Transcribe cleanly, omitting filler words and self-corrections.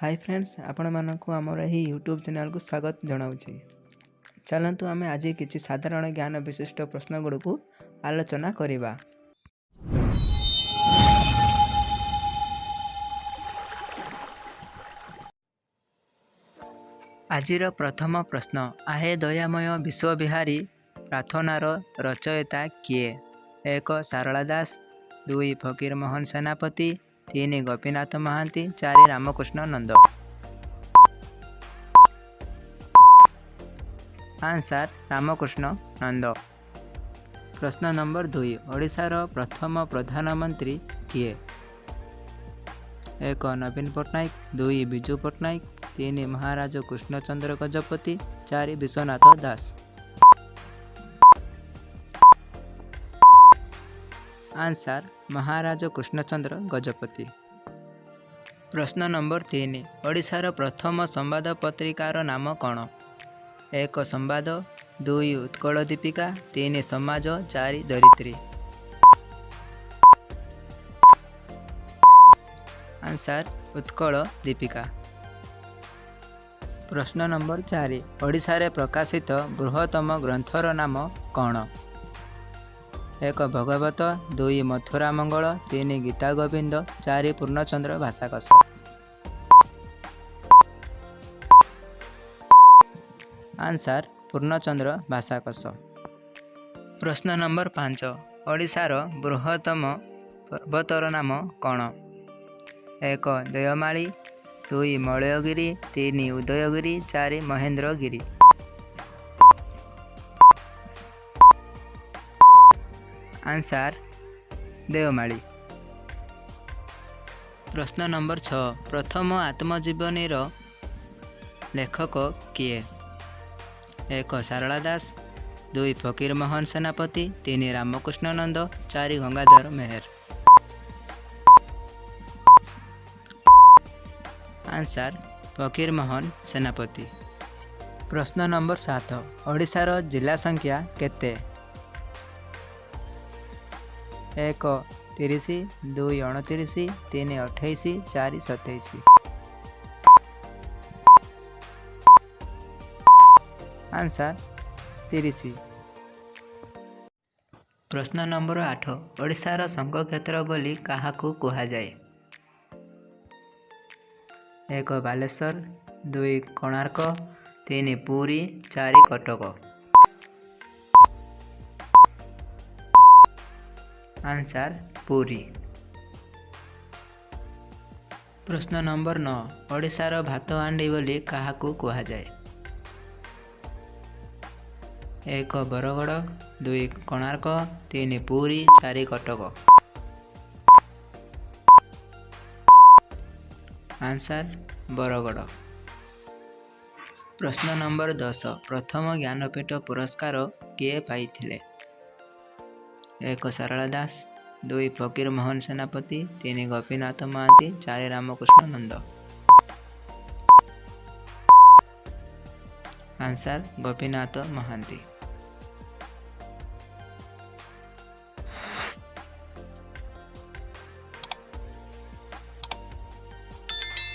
Hi friends, आपण मानक आमर यही यूट्यूब चैनल को स्वागत जनाऊँगी। चलतु आम आज किसी साधारण ज्ञान विशिष्ट प्रश्न गुड़ को आलोचना करवा। आजिर प्रथम प्रश्न, आहे दयामय विश्वविहारी प्रार्थनार रचयिता किए? 1 सारला दास, 2 फकीर मोहन सेनापति, 3 गोपीनाथ महांती, 4 रामकृष्ण नंद। आंसर रामकृष्ण नंद। प्रश्न नंबर 2, ओडिशार प्रथम प्रधानमंत्री किए? 1 नवीन पट्टनायक, 2 विजु पट्टनायक, 3 महाराज कृष्णचंद्र गजपति, 4 विश्वनाथ दास। आंसर महाराज कृष्णचंद्र गजपति। प्रश्न नंबर 3, ओडिशार प्रथम संवाद पत्रिकार नाम कौन? 1 संवाद, 2 उत्कल दीपिका, 3 समाज, 4 धरित्री। आंसर उत्कल दीपिका। प्रश्न नंबर 4, ओडिशारे प्रकाशित बृहत्तम ग्रंथर नाम कौन? 1 भगवत, 2 मथुरा मंगल, 3 गीता गोविंद, 4 पूर्णचंद्र भाषाकश। आंसर पूर्णचंद्र भाषाकश। प्रश्न नंबर 5, ओडिशार बृहत्तम पर्वतर नाम कौन? 1 देयमाली, 2 मलयगिरी, 3 उदयगिरी, 4 महेंद्रगिरी। आंसर देवमाली। प्रश्न नंबर 6, प्रथम आत्मजीवनी लेखक किए? 1 सारला दास, 2 फकीर मोहन सेनापति, 3 रामकृष्ण नंद, 4 गंगाधर मेहर। आंसर फकीर मोहन सेनापति। प्रश्न नंबर 7, ओडिशार जिला संख्या केते? 1 30, 2 29, 3 28, 4 27। आंसर 30। प्रश्न नंबर 8, ओडिशार संघ क्षेत्र बोली काहाकू कुहा जाए? 1 बालेश्वर, 2 कोणार्क, 3 पुरी, 4 कटक। आंसर पुरी। प्रश्न नंबर 9, ओडिशार भात हांडी बोली काहाकू कुहा जाए? 1 बरगड़, 2 कोणार्क, 3 पुरी, 4 कटक। आंसर बरगड़। प्रश्न नंबर 10, प्रथम ज्ञानपीठ पुरस्कार किए पाइथिले? 1 सारला दास, 2 फकीर मोहन सेनापति, 3 गोपीनाथ महांती, 4 रामकृष्ण नंद। आंसर गोपीनाथ महांती।